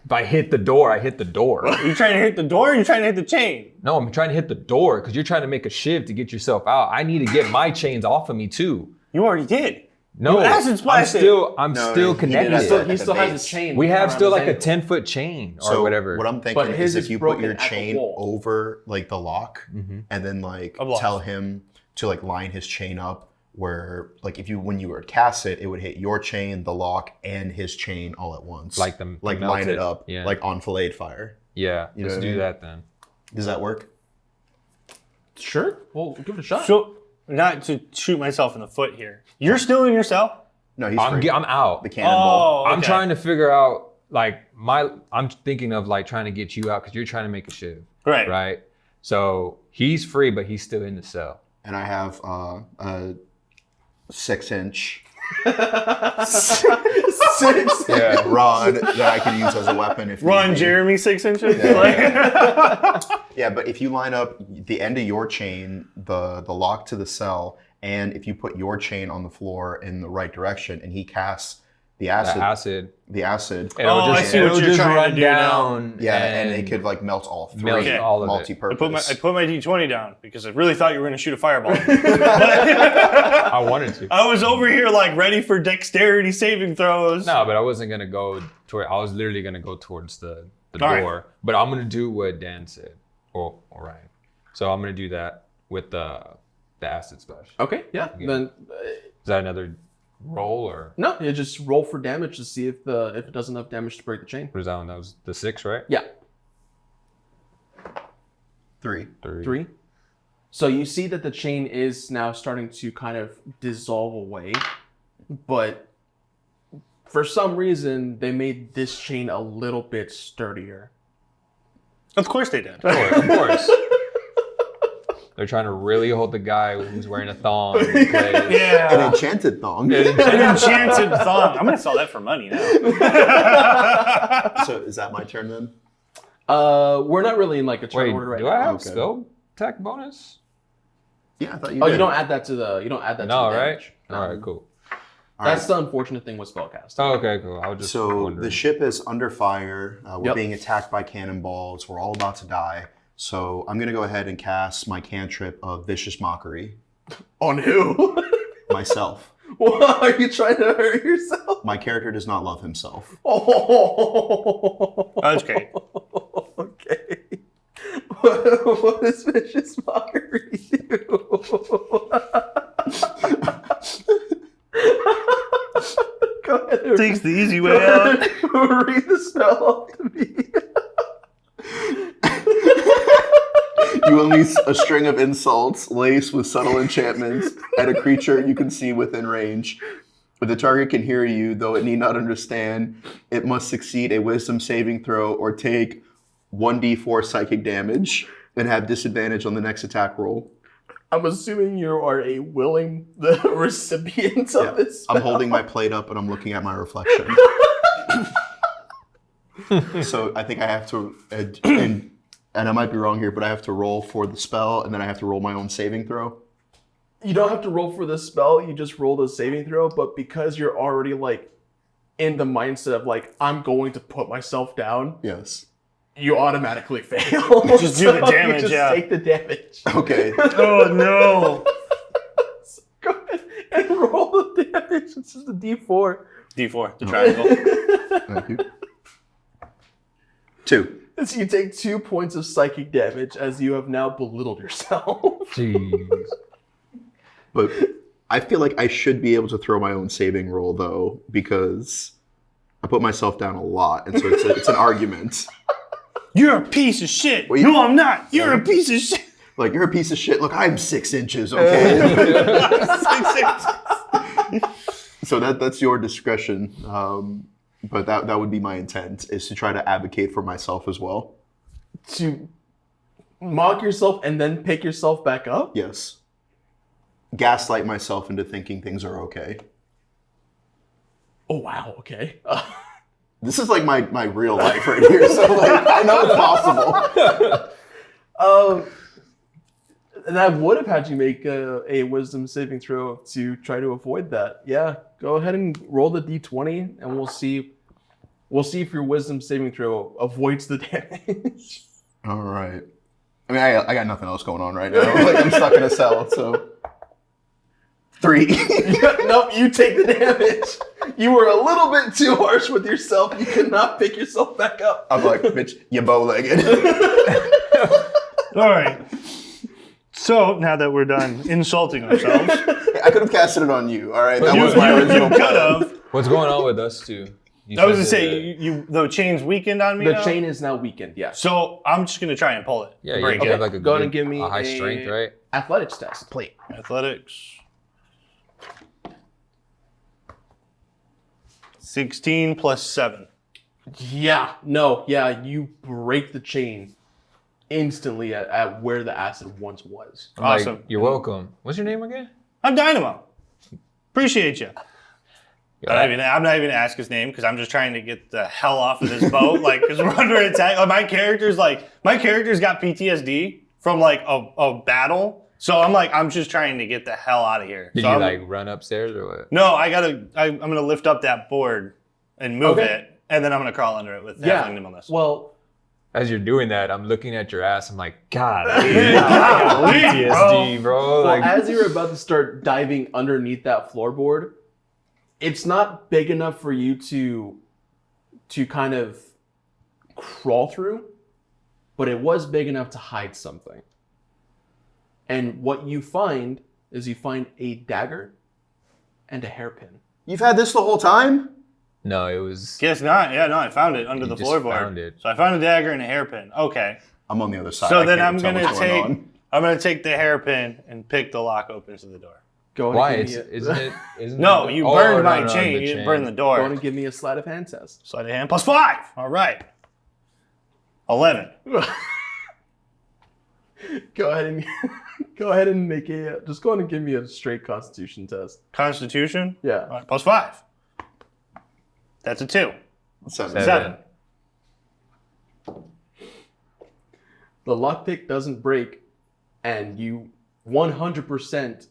if I hit the door, I hit the door. you trying to hit the door or you trying to hit the chain? No, I'm trying to hit the door because you're trying to make a shiv to get yourself out. I need to get my chains off of me too. You already did. No, You acid I'm splashed it. still No, still he did connected. at He the still has base. his chain. We have around still his like a ankle. 10-foot chain or So whatever. what I'm But thinking his is is if you put broken your at the chain wall. over like the lock, and then like A block. tell him to like line his chain up where like if you when you were cast it, it would hit your chain, the lock, and his chain all at once. Like them- like melt line it. it up Yeah. like on filleted fire. Yeah, know let's what I do mean? that then. Does that work? Sure. Well, give it a shot. So, not to shoot myself in the foot here. You're still in your cell? No, he's I'm free. I'm out. The cannonball. Oh, I'm okay. trying to figure out like I'm thinking of like trying to get you out because you're trying to make a shiv, Right. right? So he's free, but he's still in the cell. And I have a 6-inch Yeah. rod that I could use as a weapon if Run, need be. Jeremy, 6 inches. Yeah, but if you line up the end of your chain, the lock to the cell, and if you put your chain on the floor in the right direction, and he casts the acid. acid. The acid. And it would Oh, I see what would you're trying to run do now. down. Yeah, and it could like melt all three. Melt all of it. Multi-purpose. I put my D20 down because I really thought you were going to shoot a fireball. I wanted to. I was over here like ready for dexterity saving throws. No, but I wasn't gonna go toward. I was literally gonna go towards the All right. door. But I'm gonna do what Dan said. Or Ryan. So I'm gonna do that with the acid splash. Okay, yeah. Then Is that another roll or no, you just roll for damage to see if it does enough damage to break the chain. what is that one? That was the 6, right? Yeah, 3. 3. So you see that the chain is now starting to kind of dissolve away, but for some reason they made this chain a little bit sturdier. Of course they did. Of course. They're trying to really hold the guy who's wearing a thong in place. An Yeah. enchanted thong. An enchanted thong. I'm going to sell that for money now. So is that my turn then? We're not really in like a turn Wait, order right do now. I have Okay. spell attack bonus? Yeah, I thought you Oh, did. you don't add that to the to No, the right? damage. All right, cool. All That's right. the unfortunate thing with spellcasting. Oh, okay, cool. I was just So wondering. the ship is under fire. We're Yep. being attacked by cannonballs. We're all about to die. So I'm going to go ahead and cast my cantrip of Vicious Mockery. On who? Myself. What? Are you trying to hurt yourself? My character does not love himself. Oh, That's great. Okay. What does vicious mockery do? Go ahead and Takes the easy way out. read the spell off to me. You unleash a string of insults laced with subtle enchantments at a creature you can see within range. But the target can hear you, though it need not understand. It must succeed a wisdom saving throw or take 1d4 psychic damage and have disadvantage on the next attack roll. I'm assuming you are a willing recipient of this spell. I'm holding my plate up and I'm looking at my reflection. So I think I have to, and I might be wrong here, but I have to roll for the spell and then I have to roll my own saving throw. You don't have to roll for the spell, you just roll the saving throw, but because you're already like in the mindset of like, I'm going to put myself down, Yes. you automatically fail. Just do the So damage, you just yeah. take the damage. Okay. Oh, no. Go ahead and roll the damage. It's just a D4. D4, the triangle. Thank you. 2. So you take 2 points of psychic damage as you have now belittled yourself. Jeez. But I feel like I should be able to throw my own saving roll though, because I put myself down a lot, and so it's an argument. You're a piece of shit. Wait. No, I'm not. You're a piece of shit. Like, you're a piece of shit. Look, I'm 6 inches, okay? So that's your discretion. But that would be my intent, is to try to advocate for myself as well. To mock yourself and then pick yourself back up? Yes. Gaslight myself into thinking things are okay. Oh, wow. Okay. This is like my real life right here, so like, I know it's possible. And I would have had you make a wisdom saving throw to try to avoid that. Yeah, go ahead and roll the d20, and we'll see. We'll see if your wisdom saving throw avoids the damage. All right. I mean, I got nothing else going on right now. Like, I'm stuck in a cell, so 3. Nope, you take the damage. You were a little bit too harsh with yourself. You could not pick yourself back up. I'm like, bitch, you bow-legged. All right. So now that we're done insulting ourselves, I could have casted it on you. All right, that you, was my you original could plan. have. What's going on with us two? I was gonna say the chain's weakened on me. The now? chain is now weakened. Yes. So I'm just gonna try and pull it. Yeah, you break have it. like a Go ahead good, and give me a high a- strength, right? Athletics test, please. Athletics. 16 plus 7. Yeah. No. Yeah. You break the chain instantly at where the acid once was. I'm like, Awesome. you're welcome. What's your name again? I'm Dynamo. Appreciate you. Yeah, I'm not even gonna ask his name because I'm just trying to get the hell off of this boat. Like, because we're under attack. Like, my character's got PTSD from like a battle, So I'm just trying to get the hell out of here. Did So you I'm- run upstairs or what? No, I'm gonna lift up that board and move Okay. it, and then I'm gonna crawl under it with Yeah. halfling nimbleness. Well, As you're doing that, I'm looking at your ass. I'm like, God, I got PTSD, bro. well, Like, as you're about to start diving underneath that floorboard, it's not big enough for you to kind of crawl through, but it was big enough to hide something. And what you find is you find a dagger and a hairpin. You've had this the whole time? no, it was. Guess not. Yeah, no, I found it under You the just floorboard. found it. So I found a dagger and a hairpin. Okay. I'm on the other side. So I then can't I'm tell gonna what's going on. I'm gonna take the hairpin and pick the lock open to the door. Go ahead Why? and It's, give me isn't it? Isn't No, it? you Oh, burned no, my no, chain. the You didn't chain. burn the Go ahead door. and give me a sleight of hand test. Sleight of hand +5. All right. 11. Go ahead and make a just go ahead and give me a straight Constitution test. Constitution. Yeah. All right, +5. That's a 2. 7. 7. The lockpick doesn't break, and you 100%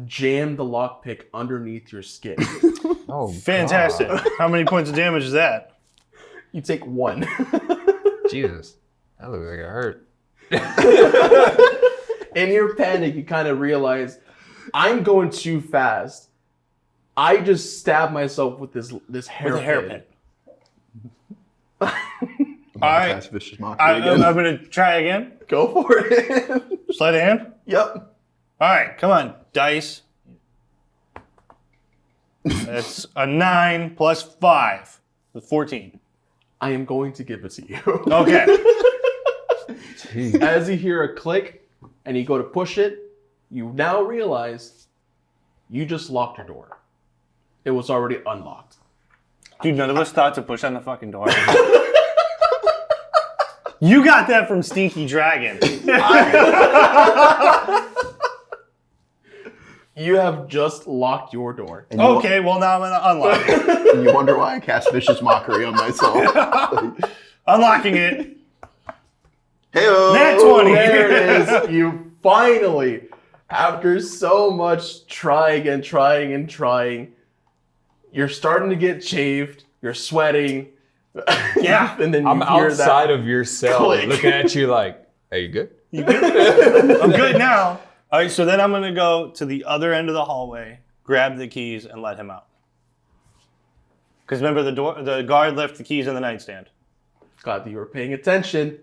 jam the lockpick underneath your skin. Oh, Fantastic. God. How many points of damage is that? You take 1. Jesus, that looks like it hurt. In your panic, you kind of realize, I'm going too fast. I just stabbed myself with this hairpin. With a hairpin. All right. Cast Vicious Mockery I'm again. going to try again. Go for it. Sleight of hand. Yep. All right, come on, dice. That's a 9 plus 5. That's 14. I am going to give it to you. Okay. Jeez. As you hear a click and you go to push it, you now realize you just locked your door. It was already unlocked. Dude, none of us thought to push on the fucking door. You got that from Stinky Dragon. You have just locked your door. And you, Okay, well now I'm going to unlock it. and you wonder why I cast Vicious Mockery on myself. Unlocking it. Hey-o! Nat 20. There it is. You finally, after so much trying and trying and trying, you're starting to get shaved. You're sweating. Yeah. And then you I'm hear outside that. of your cell click. looking at you like, are you good? I'm good now. All right, so then I'm going to go to the other end of the hallway, grab the keys, and let him out. Because remember, the guard left the keys in the nightstand. Glad that you were paying attention.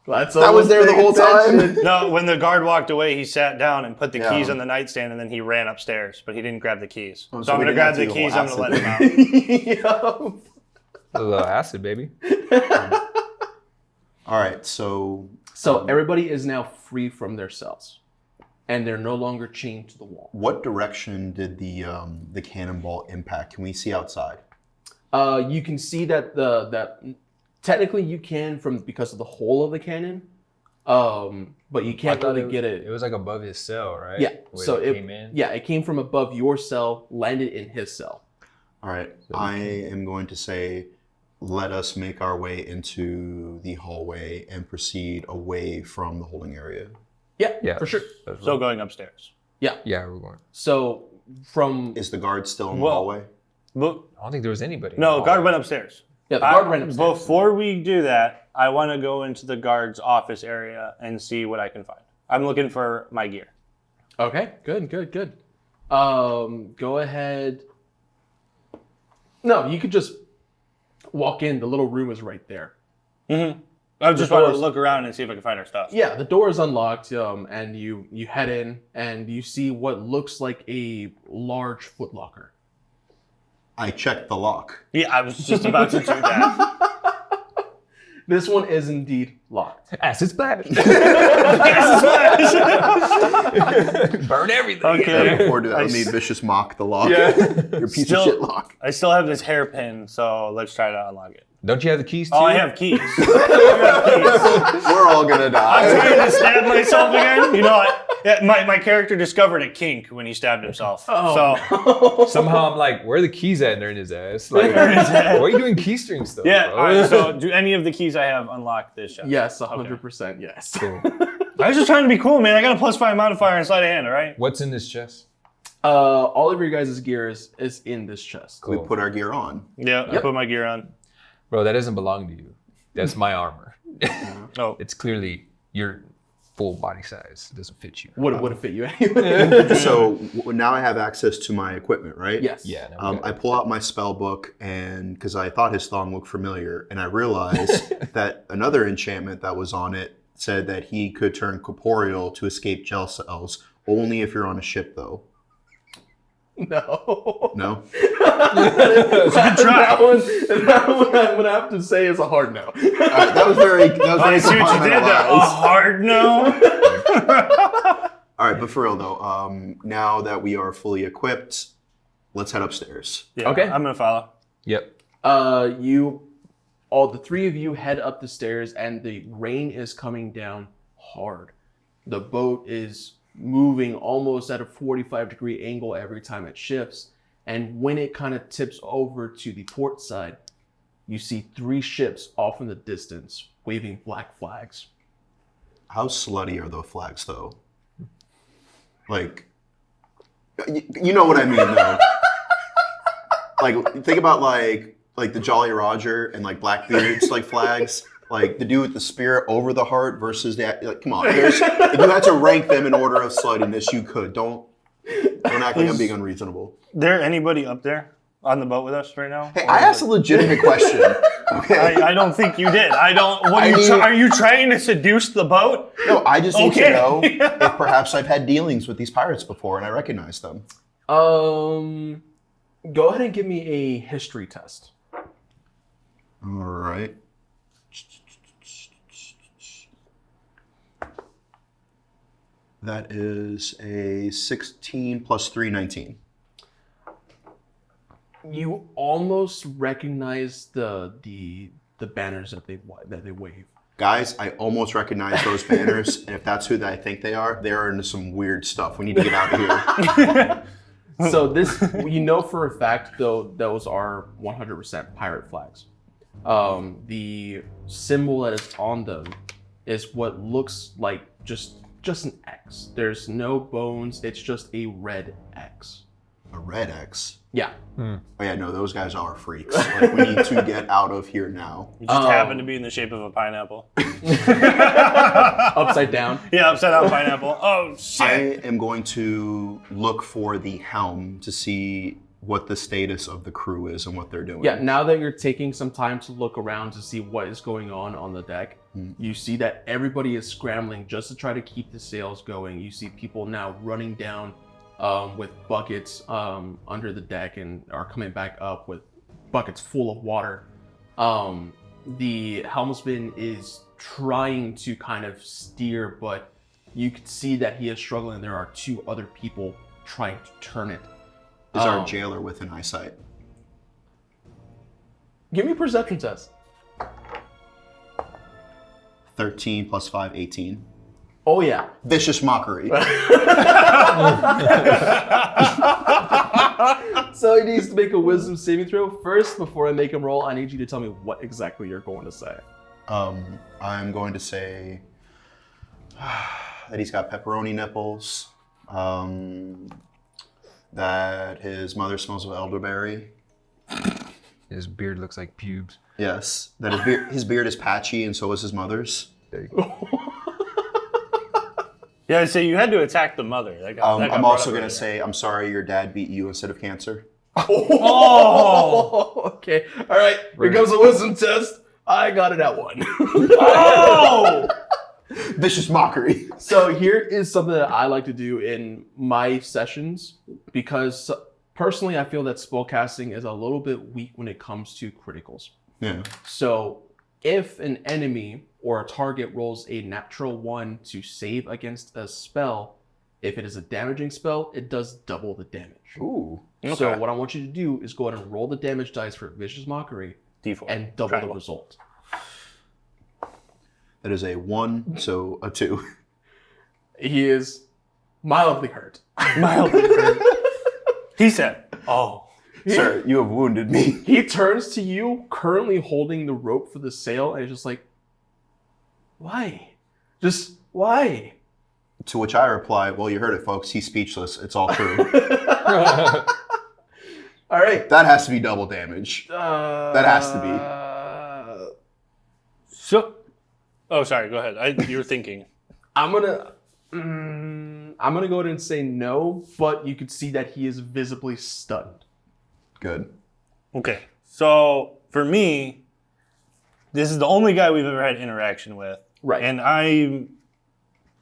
Glad That was there the whole time? No, when the guard walked away, he sat down and put the Yeah. keys on the nightstand, and then he ran upstairs, but he didn't grab the keys. Oh, so so I'm we going to grab didn't the have to keys, do I'm the going whole to let him out. Yup. A little acid, baby. All right, so So everybody is now free from their cells, and they're no longer chained to the wall. what direction did the cannonball impact? Can we see outside? You can see that that technically you can because of the hole of the cannon, but you can't really get it. It was like above his cell, right? Yeah. Where So it came in. yeah, it came from above your cell, landed in his cell. All right, I am going to say, let us make our way into the hallway and proceed away from the holding area. Yeah, Yeah, for sure. that's So right. going upstairs. Yeah. Yeah, we're going. So from Is the guard still in the Well- hallway? But, I don't think there was anybody. no, in the guard hallway. went upstairs. yeah, the guard ran upstairs. Before we do that, I want to go into the guard's office area and see what I can find. I'm looking for my gear. Okay, good. Go ahead. No, you could just walk in. The little room is right there. I just want to doors- look around and see if I can find our stuff. Yeah, the door is unlocked, and you head in, and you see what looks like a large footlocker. I checked the lock. Yeah, I was just about to do that. This one is indeed locked. Acid splash. Burn everything. Okay. Before I do that, I let me s- vicious mock the lock. Yeah. Your piece Still- of shit lock. I still have this hairpin, so let's try to unlock it. Don't you have the keys too? Oh, I have keys. I have keys. We're all gonna I'm die. trying to stab myself again. You know what? Yeah, my character discovered a kink when he stabbed himself. So Somehow I'm like, where are the keys at? And they're in his ass. Like, why are you doing keystring stuff? yeah. bro? All right. So do any of the keys I have unlock this shot? Yes, 100%. Yes. Cool. I was just trying to be cool, man. I got a +5 modifier and sleight of hand, all right? What's in this chest? All of your guys' gear is in this chest. We put our gear on. Yeah, I put my gear on. Bro, that doesn't belong to you. That's my armor. Oh. It's clearly your full body size. It doesn't fit you. Would have fit you anyway. So now I have access to my equipment, right? Yes. Yeah. No, I pull out my spell book, and because I thought his thong looked familiar, and I realized that another enchantment that was on it said that he could turn corporeal to escape jail cells, only if you're on a ship, though. No. No? That one I'm gonna have to say is a hard no. That was very I see what you did there. A hard no. All right, but for real though, now that we are fully equipped, let's head upstairs. Yeah, Okay. I'm gonna follow. Yep. The three of you head up the stairs, and the rain is coming down hard. The boat is moving almost at a 45-degree angle every time it shifts. And when it kind of tips over to the port side, you see 3 ships off in the distance waving black flags. How slutty are those flags though? Like, you know what I mean though. Like, think about like the Jolly Roger and like Blackbeard's like flags. Like the dude with the spear over the heart versus that. Like, come on, if you had to rank them in order of sluttiness, you could. Don't act like I'm being unreasonable. There anybody up there on the boat with us right now? Hey, I asked a legitimate question. Okay. I don't think you did. I don't. What are you trying to seduce the boat? No, I just need to Okay. know if perhaps I've had dealings with these pirates before and I recognize them. Go ahead and give me a history test. All right. That is a 16 plus 3, 19. You almost recognize the banners that they wave. Guys, I almost recognize those banners, and if that's who I think they are, they're into some weird stuff. We need to get out of here. So this, for a fact, though, those are 100% pirate flags. The symbol that is on them is what looks like just an X. There's no bones. It's just a red X. A red X. Yeah. Oh yeah, no, those guys are freaks. Like, we need to get out of here now. You just happen to be in the shape of a pineapple. Upside down. Yeah, upside down pineapple. Oh shit! I am going to look for the helm to see what the status of the crew is and what they're doing. Yeah, now that you're taking some time to look around to see what is going on the deck, you see that everybody is scrambling just to try to keep the sails going. You see people now running down with buckets under the deck and are coming back up with buckets full of water. The helmsman is trying to kind of steer, but you can see that he is struggling. There are 2 other people trying to turn it. Is our jailer within eyesight? Give me a perception test. 13 plus 5, 18. Oh yeah. Vicious mockery. So he needs to make a wisdom saving throw. First, before I make him roll, I need you to tell me what exactly you're going to say. I'm going to say that he's got pepperoni nipples, that his mother smells of elderberry. His beard looks like pubes. Yes, that his beard is patchy and so is his mother's. There you go. Yeah, so you had to attack the mother. That got I'm brought also up going to earlier. say, I'm sorry your dad beat you instead of cancer. Oh! Okay. All right. Here comes a wisdom test. I got it at 1. Oh! Vicious mockery. So here is something that I like to do in my sessions because personally I feel that spellcasting is a little bit weak when it comes to criticals. Yeah. So if an enemy or a target rolls a natural 1 to save against a spell, if it is a damaging spell, it does double the damage. Ooh. So what I want you to do is go ahead and roll the damage dice for Vicious Mockery D4. and double the result. That is a 1, so a 2. He is mildly hurt. Mildly hurt. He said, "Oh, Sir, you have wounded me. He turns to you, currently holding the rope for the sail, and is just like, why? Just Why? To which I reply, well, you heard it, folks. He's speechless. It's all true. All right. That has to be double damage. That has to be. So, oh, sorry. Go ahead. You were thinking. I'm gonna go ahead and say no, but you could see that he is visibly stunned. Good. Okay. So for me, this is the only guy we've ever had interaction with. Right. And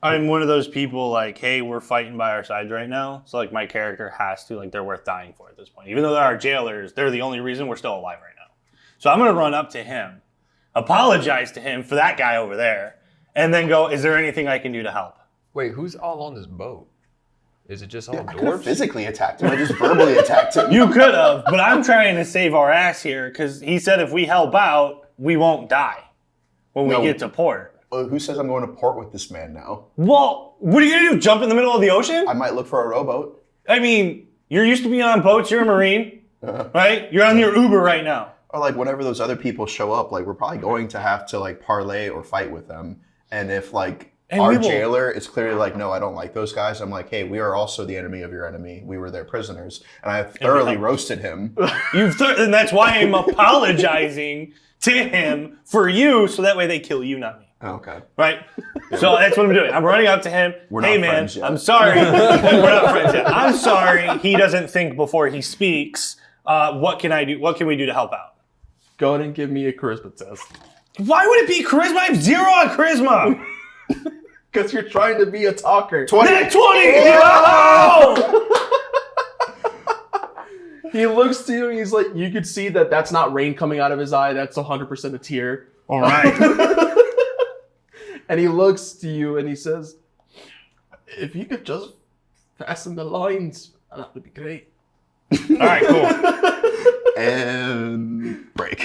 I'm one of those people like, hey, we're fighting by our sides right now. So like my character has to, like, they're worth dying for at this point. Even though they're our jailers, they're the only reason we're still alive right now. So I'm gonna run up to him, apologize to him for that guy over there, and then go, is there anything I can do to help? Wait, who's all on this boat? Is it just all I could have dwarves? physically attacked him. I just verbally attacked him. You could have, but I'm trying to save our ass here because he said if we help out, we won't die when we No. get to port. Who says I'm going to port with this man now? Well, what are you gonna do? Jump in the middle of the ocean? I might look for a rowboat. I mean, you're used to being on boats. You're a Marine, right? You're on your Uber right now. Or like whenever those other people show up, like we're probably going to have to like parlay or fight with them. And if like And our we will- jailer is clearly like, no, I don't like those guys. I'm like, hey, we are also the enemy of your enemy. We were their prisoners. And I thoroughly roasted him. And that's why I'm apologizing to him for you, so that way they kill you, not me. Okay. Right? So that's what I'm doing. I'm running up to him. We're Hey, not man, friends yet." I'm sorry. We're not friends yet. I'm sorry he doesn't think before he speaks. What can I do? What can we do to help out? Go ahead and give me a charisma test. Why would it be charisma? I have 0 on charisma. Because you're trying to be a talker. 20. Net 20! Oh! He looks to you and he's like, you could see that that's not rain coming out of his eye. That's 100% a tear. All right. And he looks to you and he says, if you could just fasten the lines, that would be great. All right, cool. And break.